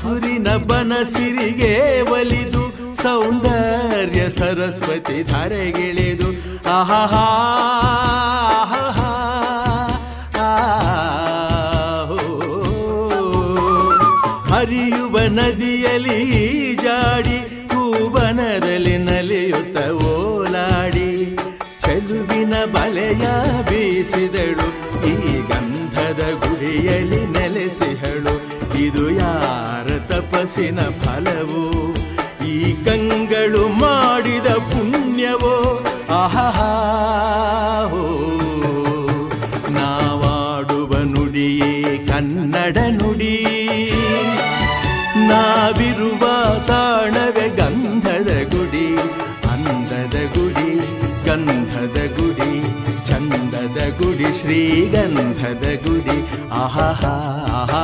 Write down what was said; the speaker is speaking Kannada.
ಹಸುರಿನ ಬನಸಿರಿಗೆ ಒಲಿದು ಸೌಂದರ್ಯ ಸರಸ್ವತಿ ಧಾರೆಗಿಳಿದು ಆಹಾ ಹರಿಯುವ ನದಿಯಲ್ಲಿ ಜಾಡಿ ಹೂವನದಲ್ಲಿ ನಲಿಯುತ್ತ ಓಲಾಡಿ ಚೆಲುವಿನ ಬಲೆಯ ಬೀಸಿದಳು ಈ ಗಂಧದ ಗುಡಿಯಲ್ಲಿ ನೆಲೆಸಿಹಳು ಇದು ಯಾರ ತಪಸ್ಸಿನ ಫಲವೋ ಈ ಕಂಗಳು ಮಾಡಿದ ಪುಣ್ಯವೋ ಆಹಾ ನಾವಾಡುವ ನುಡಿಯೇ ಕನ್ನಡ ನುಡಿ ನಾವಿರುವ ತಾಣವೇ ಗಂಧದ ಗುಡಿ ಅಂದದ ಗುಡಿ ಗಂಧದ ಗುಡಿ ಚಂದದ ಗುಡಿ ಶ್ರೀಗಂಧದ ಗುಡಿ ಆಹಾ